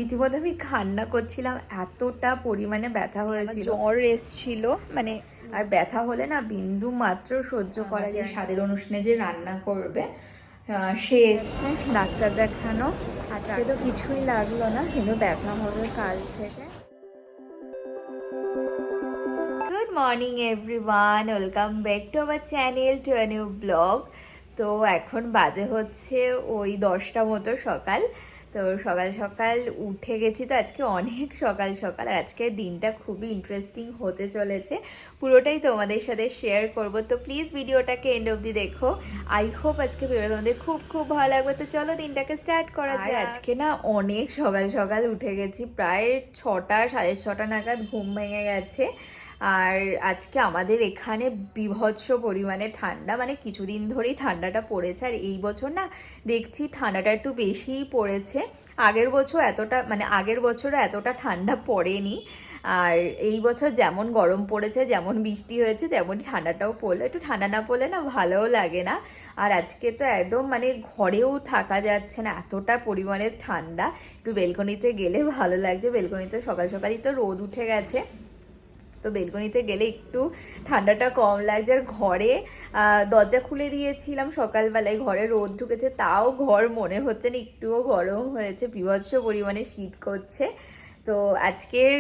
ইতিমধ্যে আমি কান্না করছিলাম, এতটা পরিমাণে ব্যথা হয়েছিল, জ্বর এসেছিল মানে। আর ব্যথা হলে না বিন্দু মাত্র সহ্য করা যায়। স্বাদের অনুষ্ঠানে যে রান্না করবে সে এসছে ডাক্তার দেখানো, আজকে তো কিছুই লাগলো না, কিন্তু ব্যথা হবে কাল থেকে। Good morning everyone, welcome back to our channel, to a new blog. তো এখন বাজে হচ্ছে ওই 10টা মতো সকাল। তো সকাল সকাল উঠে গেছি, তো আজকে অনেক সকাল সকাল, আর আজকের দিনটা খুবই ইন্টারেস্টিং হতে চলেছে, পুরোটাই তোমাদের সাথে শেয়ার করব। তো প্লিজ ভিডিওটাকে এন্ড অবধি দেখো। আই হোপ আজকে ভিডিওটা তোমাদের খুব খুব ভালো লাগবে। তো চলো দিনটাকে স্টার্ট করা যায়। আজকে না অনেক সকাল সকাল উঠে গেছি, প্রায় 6টা 6:30 নাগাদ ঘুম ভেঙে গেছে। আর আজকে আমাদের এখানে বীভৎস পরিমাণে ঠান্ডা, মানে কিছুদিন ধরেই ঠান্ডাটা পড়েছে, আর এই বছর না দেখছি ঠান্ডাটা একটু বেশিই পড়েছে। আগের বছরও এতটা ঠান্ডা পড়েনি। আর এই বছর যেমন গরম পড়েছে, যেমন বৃষ্টি হয়েছে, তেমনই ঠান্ডাটাও পড়লো। একটু ঠান্ডা না পড়লে না ভালোও লাগে না। আর আজকে তো একদম মানে ঘরেও থাকা যাচ্ছে না, এতটা পরিমাণে ঠান্ডা। একটু বেলকনিতে গেলে ভালো লাগছে, বেলকনিতে সকাল সকালই তো রোদ উঠে গেছে, তো বেলকনিতে গেলে একটু ঠান্ডাটা কম লাগছে। আর ঘরে দরজা খুলে দিয়েছিলাম সকালবেলায়, ঘরে রোদ ঢুকেছে, তাও ঘর মনে হচ্ছে না একটুও গরম হয়েছে, বীভৎস পরিমাণে শীত করছে। তো আজকের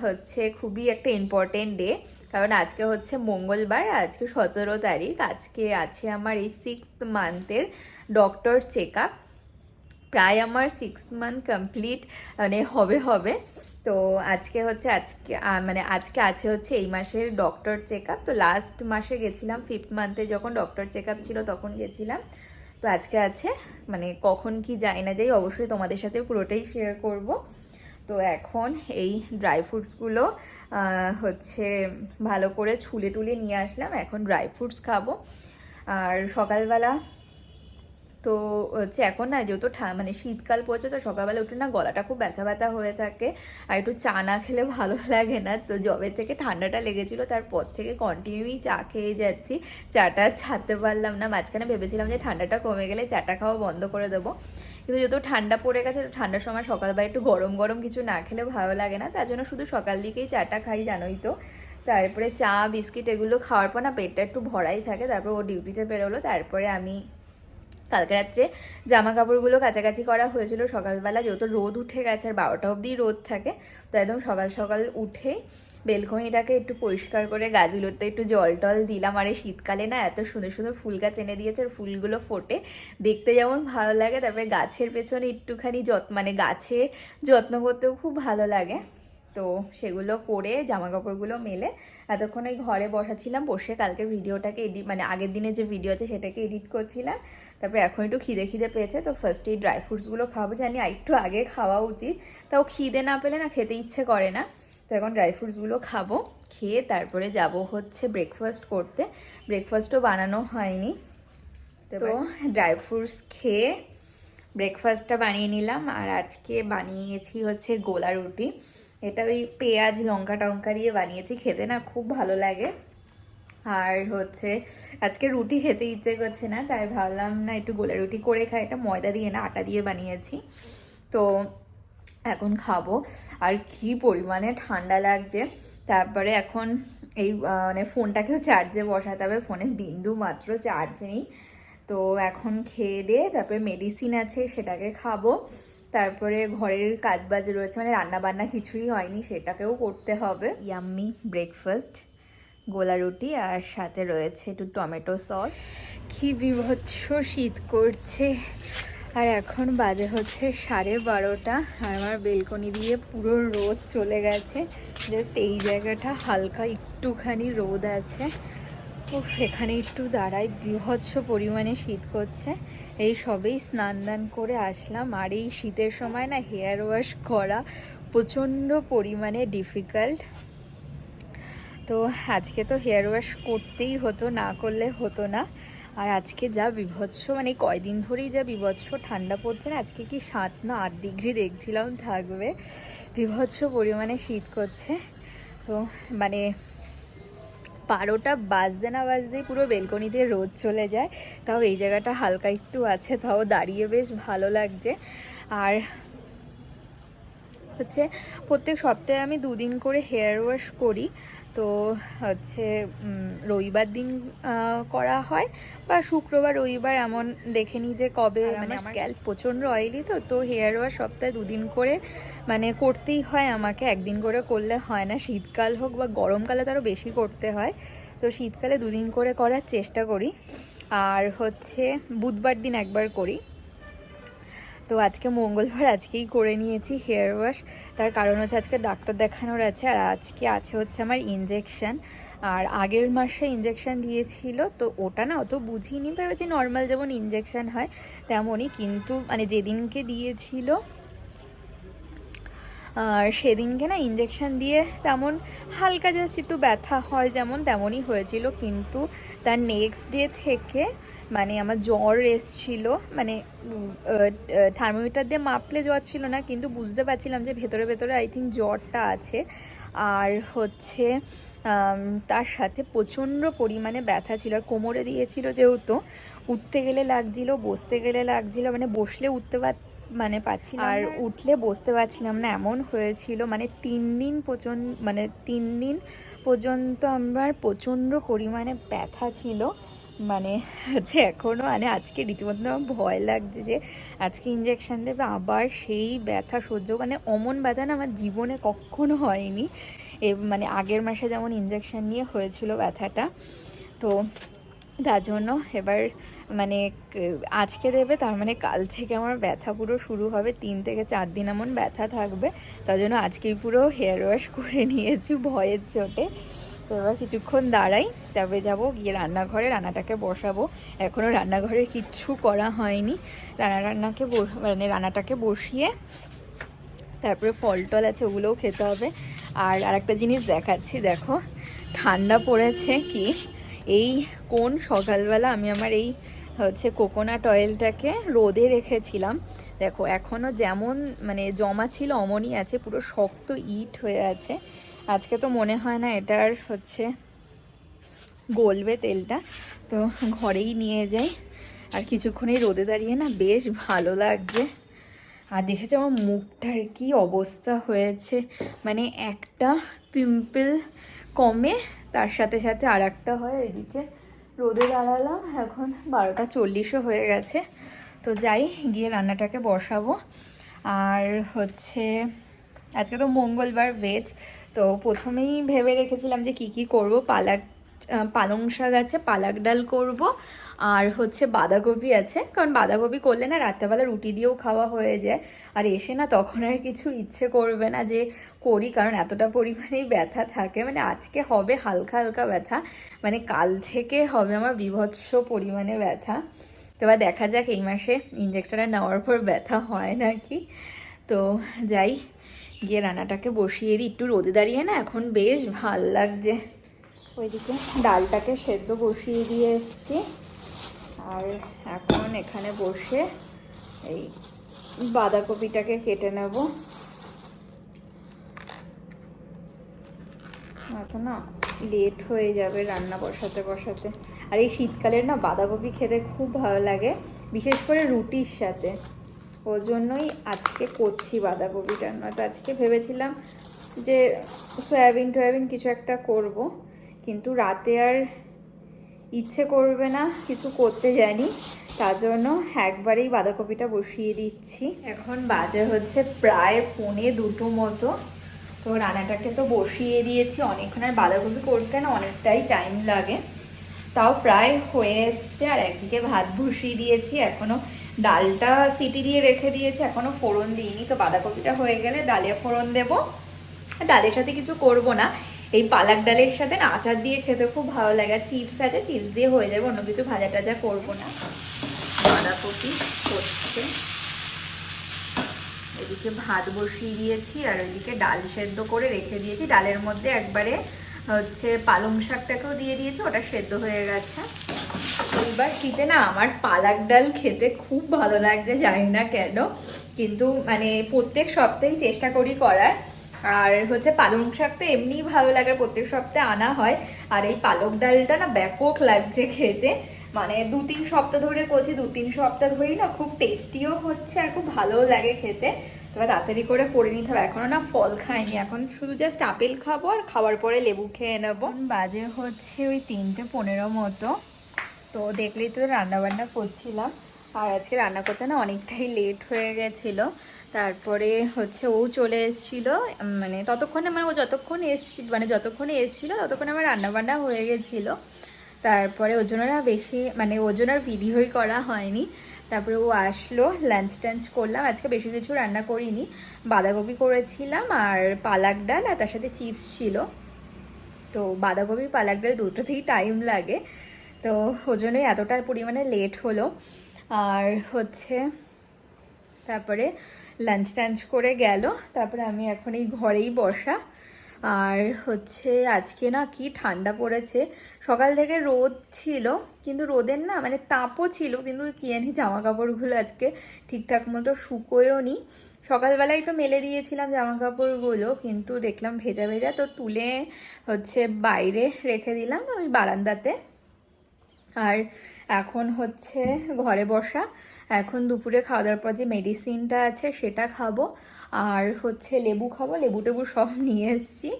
হচ্ছে খুবই একটা ইম্পর্টেন্ট ডে, কারণ আজকে হচ্ছে মঙ্গলবার, আজকে 17 তারিখ। আজকে আছে আমার এই 6th মান্থের ডক্টর চেক আপ। প্রায় আমার 6 মান্থ কমপ্লিট মানে হবে। তো আজকে আছে হচ্ছে এই মাসের ডক্টর চেক আপ। তো লাস্ট মাসে গেছিলাম 5th মান্থে, যখন ডক্টর চেক আপ ছিল তখন গেছিলাম। তো আজকে আছে, মানে কখন কি যাই না যাই অবশ্যই তোমাদের সাথে পুরোটাই শেয়ার করব। তো এখন এই ড্রাই ফ্রুটসগুলো হচ্ছে ভালো করে ছুলে টুলে নিয়ে আসলাম, এখন ড্রাই ফ্রুটস খাবো। আর সকালবেলা তো হচ্ছে এখন না যেহেতু মানে শীতকাল পড়ছে, তো সকালবেলা উঠে না গলাটা খুব ব্যথা ব্যথা হয়ে থাকে, আর একটু চা না খেলে ভালো লাগে না। তো যবে থেকে ঠান্ডাটা লেগেছিল তারপর থেকে কন্টিনিউই চা খেয়ে যাচ্ছি, চাটা ছাড়তে পারলাম না। মাঝখানে ভেবেছিলাম যে ঠান্ডাটা কমে গেলে চাটা খাওয়া বন্ধ করে দেবো, কিন্তু যেহেতু ঠান্ডা পড়ে গেছে, তো ঠান্ডার সময় সকালবেলা একটু গরম গরম কিছু না খেলে ভালো লাগে না, তার জন্য শুধু সকাল দিকেই চাটা খাই, জানোই তো। তারপরে চা বিস্কিট এগুলো খাওয়ার পর না পেটটা একটু ভরাই থাকে। তারপর ও ডিউটিতে বেরোলো, তারপরে আমি কালকে রাত্রে জামা কাপড়গুলো কাছাকাছি করা হয়েছিল সকালবেলা, যেহেতু রোদ উঠে গেছে, আর 12টা অবধি রোদ থাকে। তো একদম সকাল সকাল উঠে বেলকনিটাকে একটু পরিষ্কার করে গাছগুলোতে একটু জল টল দিলাম। আর এই শীতকালে না এত সুন্দর সুন্দর ফুল গাছ এনে দিয়েছে, আর ফুলগুলো ফোটে, দেখতে যেমন ভালো লাগে, তারপরে গাছের পেছনে একটুখানি গাছে যত্ন করতেও খুব ভালো লাগে। তো সেগুলো করে জামা কাপড়গুলো মেলে এতক্ষণ ওই ঘরে বসাছিলাম, বসে কালকের ভিডিওটাকে আগের দিনে যে ভিডিও আছে সেটাকে এডিট করছিলাম। তারপরে এখন একটু খিদে পেয়েছে, তো ফার্স্টে এই ড্রাই ফ্রুটসগুলো খাবো, জানি একটু আগে খাওয়া উচিত, তাও খিদে না পেলে না খেতে ইচ্ছে করে না। তো এখন ড্রাই ফ্রুটসগুলো খাবো, খেয়ে তারপরে যাব হচ্ছে ব্রেকফাস্ট করতে। ব্রেকফাস্টও বানানো হয়নি, তো ড্রাই ফ্রুটস খেয়ে ব্রেকফাস্টটা বানিয়ে নিলাম। আর আজকে বানিয়েছি হচ্ছে গোলা রুটি, এটা ওই পেঁয়াজ লঙ্কা টঙ্কা দিয়ে বানিয়েছি, খেতে না খুব ভালো লাগে। আর হচ্ছে আজকে রুটি খেতে ইচ্ছে করছে না, তাই ভাবলাম না একটু গোলা রুটি করে খাই, এটা ময়দা দিয়ে না আটা দিয়ে বানিয়েছি। তো এখন খাবো। আর কি পরিমাণে ঠান্ডা লাগছে। তারপরে এখন এই মানে ফোনটাকেও চার্জে বসাতে হবে, ফোনে বিন্দু মাত্র চার্জ নেই। তো এখন খেয়ে দিয়ে তারপরে মেডিসিন আছে সেটাকে খাবো, তারপরে ঘরের কাজ বাজ রয়েছে, মানে রান্না বান্না কিছুই হয়নি, সেটাকেও করতে হবে। ইয়াম্মি ব্রেকফাস্ট, গোলা রুটি আর সাথে রয়েছে একটু টমেটো সস। কি বীভৎস শীত করছে, আর এখন বাজে হচ্ছে 12:30, আর আমার বেলকনি দিয়ে পুরো রোদ চলে গেছে, জাস্ট এই জায়গাটা হালকা একটুখানি রোদ আছে। এখানে একটু দাঁড়াই, বীভৎস পরিমাণে শীত করছে। এই সবেই স্নান দান করে আসলাম, আর এই শীতের সময় না হেয়ার ওয়াশ করা প্রচণ্ড পরিমাণে ডিফিকাল্ট। তো আজকে তো হেয়ার ওয়াশ করতেই হতো, না করলে হতো না। আর আজকে যা বীভৎস, মানে কয়দিন ধরেই যা বীভৎস ঠান্ডা পড়ছে না, আজকে কি 7 না 8 ডিগ্রি দেখছিলাম থাকবে, বীভৎস পরিমাণে শীত করছে। তো মানে 12টা বাজতে না বাজতেই পুরো বেলকনিতে রোদ চলে যায়, তাও এই জায়গাটা হালকা একটু আছে, তাও দাঁড়িয়ে বেশ ভালো লাগছে। আর হচ্ছে প্রত্যেক সপ্তাহে আমি 2 দিন করে হেয়ার ওয়াশ করি। তো হচ্ছে রবিবার দিন করা হয় বা শুক্রবার রবিবার এমন দেখে নিই যে কবে, মানে আমার স্ক্যাল্প প্রচণ্ড অয়েলি, তো হেয়ার ওয়াশ সপ্তাহে 2 দিন করে মানে করতেই হয় আমাকে, একদিন করে করলে হয় না। শীতকাল হোক বা গরমকালে তারও বেশি করতে হয়, তো শীতকালে 2 দিন করে করার চেষ্টা করি। আর হচ্ছে বুধবার দিন একবার করি। তো আজকে মঙ্গলবার, আজকেই করে নিয়েছি হেয়ার ওয়াশ। তার কারণ হচ্ছে আজকে ডাক্তার দেখানোর আছে, আর আজকে আছে হচ্ছে আমার ইনজেকশান। আর আগের মাসে ইনজেকশান দিয়েছিল, তো ওটা না অত বুঝিনি, ভেবেছি নর্মাল যেমন ইনজেকশান হয় তেমনই, কিন্তু মানে যেদিনকে দিয়েছিল আর সেদিনকে না ইনজেকশান দিয়ে তেমন হালকা জাস্ট একটু ব্যথা হয় যেমন তেমনই হয়েছিল, কিন্তু তার নেক্সট ডে থেকে মানে আমার জ্বর এসছিল। মানে থার্মোমিটার দিয়ে মাপলে জ্বর ছিল না, কিন্তু বুঝতে পারছিলাম যে ভেতরে ভেতরে আই থিঙ্ক জ্বরটা আছে। আর হচ্ছে তার সাথে প্রচণ্ড পরিমাণে ব্যথা ছিল, আর কোমরে দিয়েছিল যেহেতু, উঠতে গেলে লাগছিল, বসতে গেলে লাগছিল, মানে বসলে উঠতে পাচ্ছি, আর উঠলে বসতে পারছিলাম না, এমন হয়েছিল। মানে 3 দিন পর্যন্ত আমার প্রচণ্ড পরিমাণে ব্যথা ছিল। মানে হচ্ছে এখনও, মানে আজকে রীতিমতো আমার ভয় লাগছে যে আজকে ইঞ্জেকশন দেবে আবার সেই ব্যথা সহ্য, মানে অমন ব্যথা না আমার জীবনে কখনো হয়নি। মানে আগের মাসে যেমন ইঞ্জেকশন নিয়ে হয়েছিল ব্যথাটা, তো তার জন্য এবার মানে আজকে দেবে, তার মানে কাল থেকে আমার ব্যথা পুরো শুরু হবে, 3 থেকে 4 দিন এমন ব্যথা থাকবে। তার জন্য আজকেই পুরো হেয়ার ওয়াশ করে নিয়েছি ভয়ের চোটে। তো এবার কিছুক্ষণ দাঁড়াই, তারপরে যাবো গিয়ে রান্নাঘরে, রান্নাটাকে বসাবো। এখনও রান্নাঘরে কিচ্ছু করা হয়নি, রান্নাটাকে বসিয়ে তারপরে ফল টল আছে ওগুলোও খেতে হবে। আর আরেকটা জিনিস দেখাচ্ছি, দেখো ঠান্ডা পড়েছে কি, এই কোন সকালবেলা আমি আমার এই হচ্ছে কোকোনাট অয়েলটাকে রোদে রেখেছিলাম, দেখো এখনও যেমন মানে জমা ছিল অমনই আছে, পুরো শক্ত ইট হয়ে আছে। আজকে তো মনে হয় না এটার হচ্ছে গলবে তেলটা, তো ঘরেই নিয়ে যাই। আর কিছুক্ষণেই রোদে দাঁড়িয়ে না বেশ ভালো লাগছে। আর দেখেছো আমার মুখটার কি অবস্থা হয়েছে, মানে একটা পিম্পল কমে তার সাথে সাথে আর একটা হয়। এদিকে রোদে দাঁড়ালাম, এখন 12:40 হয়ে গেছে। তো যাই গিয়ে রান্নাটাকে বসাবো। আর হচ্ছে আজকে তো মঙ্গলবার, ভেজ। তো প্রথমেই ভেবে রেখেছিলাম যে কি করব, পালং শাক আছে, পালাক ডাল করব, আর হচ্ছে বাঁধাকপি আছে, কারণ বাঁধাকপি করলে না রাত্রেবেলা রুটি দিয়েও খাওয়া হয়ে যায়। আর এসে না তখন আর কিছু ইচ্ছে করবে না যে করি, কারণ এতটা পরিমাণেই ব্যথা থাকে। মানে আজকে হবে হালকা হালকা ব্যথা, মানে কাল থেকে হবে আমার বীভৎস পরিমাণে ব্যথা। তো এবার দেখা যাক এই মাসে ইঞ্জেকশনটা নেওয়ার পর ব্যথা হয় নাকি। তো যাই গিয়ে রান্নাটাকে বসিয়ে দিই, একটু রোদে দাঁড়িয়ে না এখন বেশ ভাল লাগছে। ওইদিকে ডালটাকে সেদ্ধ বসিয়ে দিয়ে এসছি, আর এখন এখানে বসে এই বাঁধাকপিটাকে কেটে নেব। এখন না লেট হয়ে যাবে রান্না বসাতে বসাতে। আর এই শীতকালের না বাঁধাকপি খেতে খুব ভালো লাগে, বিশেষ করে রুটির সাথে, ওই জন্যই আজকে করছি বাঁধাকপিটা। নয়তো আজকে ভেবেছিলাম যে সয়াবিন কিছু একটা করব, কিন্তু রাতে আর ইচ্ছে করবে না কিছু করতে জানি, তার জন্য একবারেই বাঁধাকপিটা বসিয়ে দিচ্ছি। এখন বাজে হচ্ছে প্রায় 1:45 মতো। তো রান্নাটাকে তো বসিয়ে দিয়েছি অনেকক্ষণ, আর বাঁধাকপি করতে না অনেকটাই টাইম লাগে, তাও প্রায় হয়ে এসছে। আর একদিকে ভাত বসিয়ে দিয়েছি, এখনও ডালটা সিটি দিয়ে রেখে দিয়েছি, এখনও ফোড়ন দিইনি। তো বাঁধাকপিটা হয়ে গেলে ডালে ফোড়ন দেবো। ডালের সাথে কিছু করব না, এই পালাক ডালের সাথে না আচার দিয়ে খেতে খুব ভালো লাগে, আর চিপস আছে, চিপস দিয়ে হয়ে যাবে, অন্য কিছু ভাজা টাজা করবো না। বাঁধাকপি করছে, এদিকে ভাত বসিয়ে দিয়েছি, আর ওইদিকে ডাল সেদ্ধ করে রেখে দিয়েছি। ডালের মধ্যে একবারে হচ্ছে পালং শাকটাকেও দিয়ে দিয়েছি, ওটা সেদ্ধ হয়ে গেছে। এইবার শীতে না আমার পালাক ডাল খেতে খুব ভালো লাগছে, জানি না কেন, কিন্তু মানে প্রত্যেক সপ্তাহেই চেষ্টা করি করার। আর হচ্ছে পালং শাক তো এমনিই ভালো লাগে, প্রত্যেক সপ্তাহে আনা হয়। আর এই পালক ডালটা না ব্যাপক লাগছে খেতে, মানে 2-3 সপ্তাহ ধরে করছি, 2-3 সপ্তাহ ধরেই না খুব টেস্টিও হচ্ছে আর খুব ভালোও লাগে খেতে। তবে তাড়াতাড়ি করে নিতে হবে। এখনও না ফল খাইনি, এখন শুধু জাস্ট আপেল খাবো আর খাওয়ার পরে লেবু খেয়ে নেবো। বাজে হচ্ছে ওই 3:15 মতো। তো দেখলেই তো রান্নাবান্না করছিলাম, আর আজকে রান্না করতে না অনেকটাই লেট হয়ে গেছিলো। তারপরে হচ্ছে ও চলে এসেছিলো, মানে ততক্ষণে মানে ও যতক্ষণে এসেছিলো ততক্ষণে আমার রান্নাবান্না হয়ে গেছিলো। তারপরে ওর জন্য না বেশি মানে ওর জন্য আর ভিডিওই করা হয়নি। তারপরে ও আসলো, লাঞ্চ টাঞ্চ করলাম। আজকে বেশি কিছু রান্না করিনি, বাঁধাকপি করেছিলাম আর পালাক ডাল, আর তার সাথে চিপস ছিল। তো বাঁধাকপি পালাক ডাল দুটোতেই টাইম লাগে, তো ওই জন্যই এতটা পরিমাণে লেট হলো। আর হচ্ছে তারপরে লাঞ্চ টাঞ্চ করে গেল। তারপরে আমি এখন এই ঘরেই বসা। আর হচ্ছে আজকে না কি ঠান্ডা পড়েছে, সকাল থেকে রোদ ছিল কিন্তু রোদের না মানে তাপও ছিল, কিন্তু কি জানি জামা কাপড়গুলো আজকে ঠিকঠাক মতো শুকোয়ও নি। সকালবেলায় তো মেলে দিয়েছিলাম জামা কাপড়গুলো, কিন্তু দেখলাম ভেজা ভেজা, তো তুলে হচ্ছে বাইরে রেখে দিলাম ওই বারান্দাতে। আর এখন হচ্ছে ঘরে বসা। এখন দুপুরে খাওয়া দাওয়ার পর যে মেডিসিনটা আছে সেটা খাবো, আর হচ্ছে লেবু খাবো, লেবু টেবু সব নিয়ে এসেছি।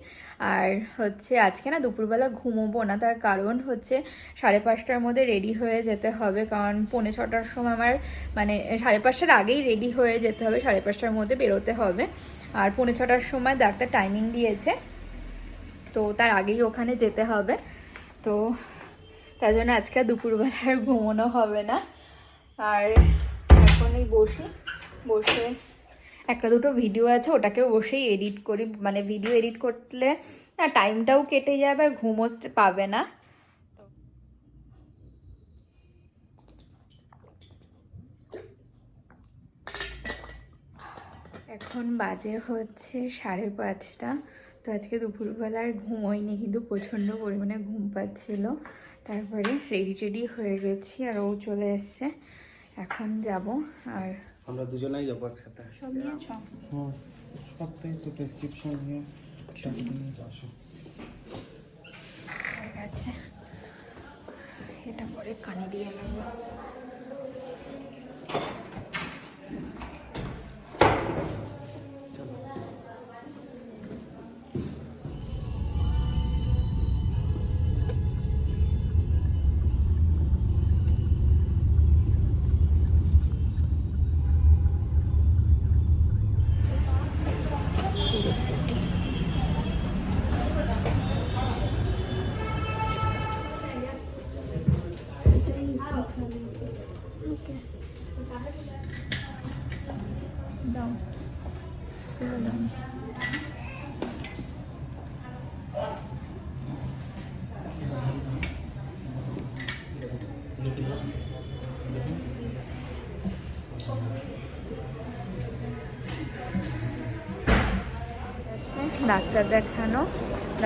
আর হচ্ছে আজকে না দুপুরবেলা ঘুমোবো না, তার কারণ হচ্ছে 5:30টার মধ্যে রেডি হয়ে যেতে হবে, কারণ 5:45টার সময় আমার মানে 5:30টার আগেই রেডি হয়ে যেতে হবে, 5:30টার মধ্যে বেরোতে হবে। আর 5:45টার সময় ডাক্তার টাইমিং দিয়েছে, তো তার আগেই ওখানে যেতে হবে। তো তার জন্য আজকে দুপুরবেলা আর ঘুমোনো হবে না। আর এখন এই বসে একটা দুটো ভিডিও আছে, ওটাকেও বসেই এডিট করি, মানে ভিডিও এডিট করলে না টাইমটাও কেটে যাবে আর ঘুমোতে পাবে না। এখন বাজে হচ্ছে 5:30। তো আজকে দুপুরবেলা আর ঘুমোইনি, কিন্তু প্রচণ্ড পরিমাণে ঘুম পাচ্ছিল। তারপরে রেডি টেডি হয়ে গেছি, আর ও চলে এসছে, এখন যাব। আর আমরা দুজনেই যাবো একসাথে। সব নিয়েছ? হুম, সবটাই তো প্রেসক্রিপশন নিয়ে আসো। হয়ে গেছে, এটা পরে কানে দিয়ে নেব। ডাক্তার দেখানো,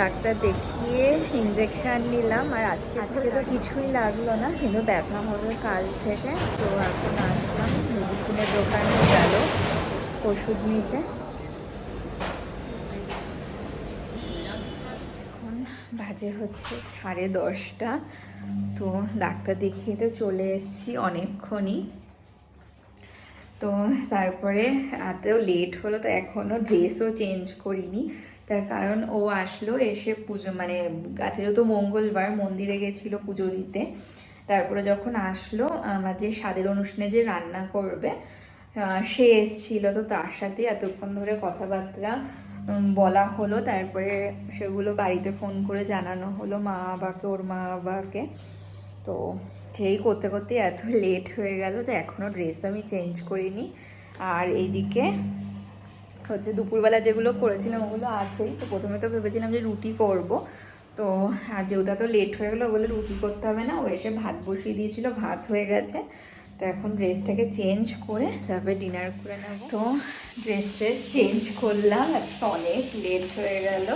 ডাক্তার দেখিয়ে ইঞ্জেকশন নিলাম। আর আজকে তো কিছুই লাগলো না, কিন্তু ব্যথা হবে কাল থেকে। তো এখন আসলাম মেডিসিনের দোকানে, গেল ওষুধ নিতে। এখন বাজে হচ্ছে 10:30। তো ডাক্তার দেখিয়ে তো চলে এসেছি অনেকক্ষণই। তো তারপরে এতেও লেট হলো, তো এখনও ড্রেসও চেঞ্জ করিনি। তার কারণ ও আসলো, এসে পুজো মানে আজকে যেহেতু মঙ্গলবার মন্দিরে গেছিলো পুজো দিতে। তারপরে যখন আসলো আমার যে স্বাদের অনুষ্ঠানে যে রান্না করবে সে এসছিল, তো তার সাথে এতক্ষণ ধরে কথাবার্তা বলা হলো। তারপরে সেগুলো বাড়িতে ফোন করে জানানো হলো মা বাবাকে, ওর মা বাবাকে। তো সেই করতে করতে এত লেট হয়ে গেল, তো এখনও ড্রেস আমি চেঞ্জ করিনি। আর এইদিকে হচ্ছে দুপুরবেলা যেগুলো করেছিলাম ওগুলো আছেই। তো প্রথমে তো ভেবেছিলাম যে রুটি করব, তো আর যেহেতু এত লেট হয়ে গেলো বলে রুটি করতে হবে না, ও এসে ভাত বসিয়ে দিয়েছিল, ভাত হয়ে গেছে। তো এখন ড্রেসটাকে চেঞ্জ করে তারপরে ডিনার করে নেব। তো ড্রেস চেঞ্জ করলাম, আজকে অনেক লেট হয়ে গেল।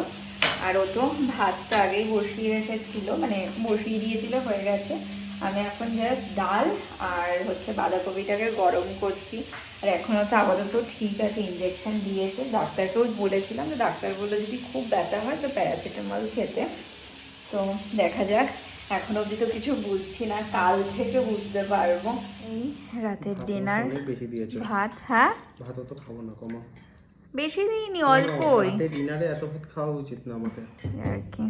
আর ও তো ভাতটা আগেই বসিয়ে রেখেছিল, মানে বসিয়ে দিয়েছিল, হয়ে গেছে। আমি এখন জাস্ট ডাল আর হচ্ছে বাঁধাকপিটাকে গরম করছি। আর এখনও তো আপাতত ঠিক আছে, ইঞ্জেকশন দিয়েছে। ডাক্তারকেও বলেছিলাম, তো ডাক্তার বললো যদি খুব ব্যথা হয় তো প্যারাসিটামল খেতে। তো দেখা যাক এখন অবধি তো কিছু বুঝছি না, কাল থেকে বুঝতে পারবো। এই রাতের ডিনার, অনেক বেশি দিয়েছো ভাত। হ্যাঁ, ভাত তো খাবো না, কমা। বেশি দিইনি, অল্পই রাতে ডিনারে এত ভাত খাওয়া উচিত না আমাদের আর কি।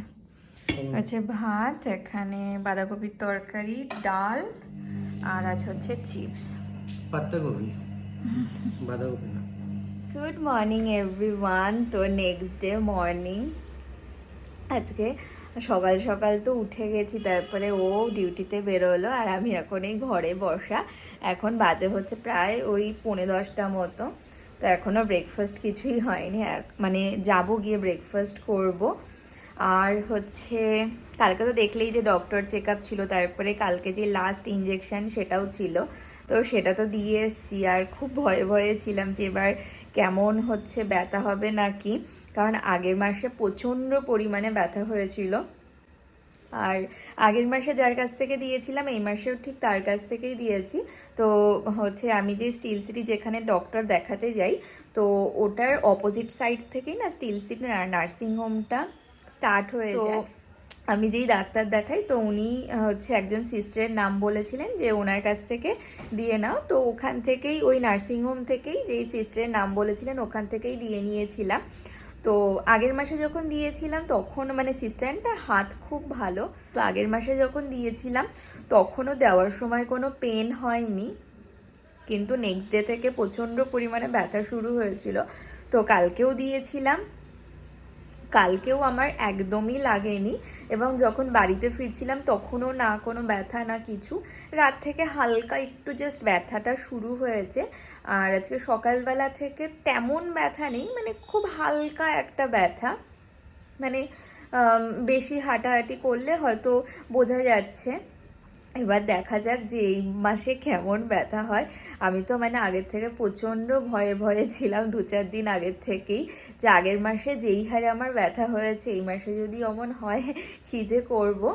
আছে ভাত, এখানে বাঁধাকপির তরকারি, ডাল, আর আছে হচ্ছে চিপস। পাত্তাকপি, বাঁধাকপি না। Good morning everyone. তো নেক্সট ডে মর্নিং, আজকে সকাল সকাল তো উঠে গেছি, তারপরে ও ডিউটিতে বেরোলো আর আমি এখন এই ঘরে বসা। এখন বাজে হচ্ছে প্রায় ওই 9:45 মতো। তো এখনও ব্রেকফাস্ট কিছুই হয়নি, মানে যাবো গিয়ে ব্রেকফাস্ট করব। আর হচ্ছে কালকে তো দেখলেই যে ডক্টর চেক আপ ছিল, তারপরে কালকে যে লাস্ট ইঞ্জেকশন সেটাও ছিল, তো সেটা তো দিয়ে এসছি। আর খুব ভয়ে ভয়ে ছিলাম যে এবার কেমন হচ্ছে, ব্যথা হবে নাকি, কারণ আগের মাসে প্রচণ্ড পরিমাণে ব্যথা হয়েছিল। আর আগের মাসে যার কাছ থেকে দিয়েছিলাম এই মাসেও ঠিক তার কাছ থেকেই দিয়েছি। তো হচ্ছে আমি যে স্টিল সিটি যেখানে ডক্টর দেখাতে যাই, তো ওটার অপোজিট সাইড থেকেই না স্টিল সিটি নার্সিং হোমটা স্টার্ট হয়ে যায়। আমি যেই ডাক্তার দেখাই, তো উনি হচ্ছে একজন সিস্টারের নাম বলেছিলেন যে ওনার কাছ থেকে দিয়ে নাও। তো ওখান থেকেই, ওই নার্সিংহোম থেকেই, যেই সিস্টারের নাম বলেছিলেন ওখান থেকেই দিয়ে নিয়েছিলাম। তো আগের মাসে যখন দিয়েছিলাম তখন মানে সিস্টারটা হাত খুব ভালো, তো আগের মাসে যখন দিয়েছিলাম তখনও দেওয়ার সময় কোনো পেন হয়নি, কিন্তু নেক্সট ডে থেকে প্রচণ্ড পরিমাণে ব্যথা শুরু হয়েছিল। তো কালকেও দিয়েছিলাম, কালকেও আমার একদমই লাগেনি, এবং যখন বাড়িতে ফিরছিলাম তখনও না কোনো ব্যথা না কিছু। রাত থেকে হালকা একটু জাস্ট ব্যথাটা শুরু হয়েছে। আর আজকে সকালবেলা থেকে তেমন ব্যথা নেই, মানে খুব হালকা একটা ব্যথা, মানে বেশি হাঁটাহাঁটি করলে হয়তো বোঝা যাচ্ছে। এবার দেখা যাক যে এই মাসে কেমন ব্যথা হয়। আমি তো মানে আগের থেকে প্রচণ্ড ভয়ে ভয়ে ছিলাম 2-4 দিন আগের থেকেই, যে আগের মাসে যেই হারে আমার ব্যথা হয়েছে এই মাসে যদি অমন হয় কী যে করবো।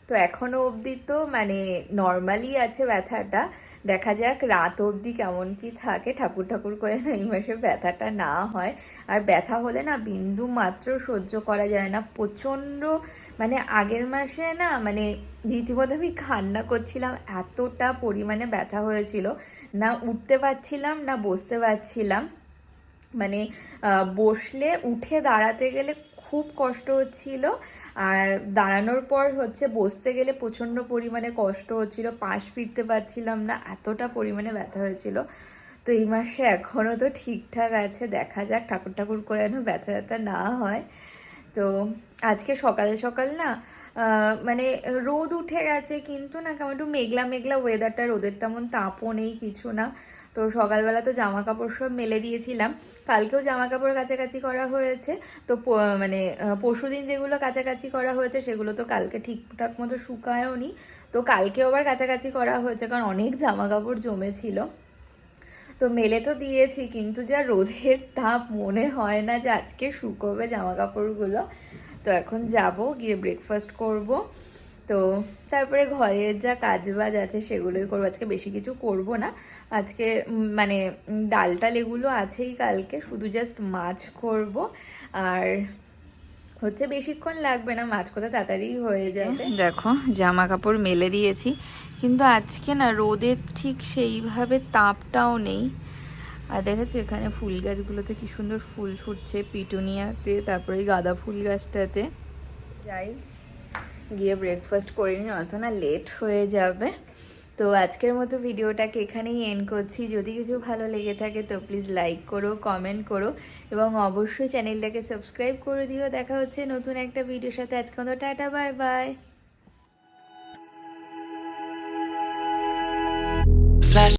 তো এখনও অবধি তো মানে নর্মালি আছে ব্যথাটা, দেখা যাক রাত অবধি কেমন কি থাকে, ঠাকুর ঠাকুর করে না এই মাসে ব্যথাটা না হয়। আর ব্যথা হলে না বিন্দু মাত্র সহ্য করা যায় না, প্রচণ্ড মানে আগের মাসে না মানে রীতিমতো আমি কান্না করছিলাম, এতটা পরিমাণে ব্যথা হয়েছিল, না উঠতে পারছিলাম না বসতে পারছিলাম। মানে বসলে উঠে দাঁড়াতে গেলে খুব কষ্ট হচ্ছিল, আর দাঁড়ানোর পর হচ্ছে বসতে গেলে প্রচণ্ড পরিমাণে কষ্ট হচ্ছিল, পাশ ফিরতে পারছিলাম না, এতটা পরিমাণে ব্যথা হয়েছিল। তো এই মাসে এখনও তো ঠিকঠাক আছে, দেখা যাক ঠাকুর ঠাকুর করে যেন ব্যথা ব্যথা না হয়। তো আজকে সকাল সকাল না মানে রোদ উঠে গেছে, কিন্তু না কেমন একটু মেঘলা মেঘলা ওয়েদারটা, রোদের তেমন তাপও নেই কিছু না। তো সকালবেলা তো জামা কাপড় সব মেলে দিয়েছিলাম, কালকেও জামা কাপড় কাছাকাছি করা হয়েছে। তো মানে পরশুদিন যেগুলো কাছাকাছি করা হয়েছে সেগুলো তো কালকে ঠিকঠাক মতো শুকায়ও নি, তো কালকেও আবার কাছাকাছি করা হয়েছে, কারণ অনেক জামা কাপড় জমেছিল। তো মেলে তো দিয়েছি, কিন্তু যা রোদের তাপ মনে হয় না যে আজকে শুকোবে জামা কাপড়গুলো। তো এখন যাব, গিয়ে ব্রেকফাস্ট করব, তো তারপরে ঘরের যা কাজবাজ আছে সেগুলোই করবো। আজকে বেশি কিছু করব না, আজকে মানে ডাল টাল এগুলো আছেই, কালকে শুধু জাস্ট মাছ করব। আর হচ্ছে বেশিক্ষণ লাগবে না, মাছ কথা তাড়াতাড়ি হয়ে যাবে। দেখো জামা কাপড় মেলে দিয়েছি, কিন্তু আজকে না রোদের ঠিক সেইভাবে তাপটাও নেই। আর দেখেছো এখানে ফুল গাছগুলোতে কি সুন্দর ফুল ফুটছে, পিটুনিয়াতে, তারপরে গাঁদা ফুল গাছটাতে। যাই গিয়ে ব্রেকফাস্ট করে নিই, অত না লেট হয়ে যাবে। তো আজকের মতো ভিডিওটাকে এখানেই এন্ড করছি। যদি কিছু ভালো লেগে থাকে তো প্লিজ লাইক করো, কমেন্ট করো, এবং অবশ্যই চ্যানেলটাকে সাবস্ক্রাইব করে দিও। দেখা হচ্ছে নতুন একটা ভিডিওর সাথে। আজকে মতো টাটা, বাই বাই।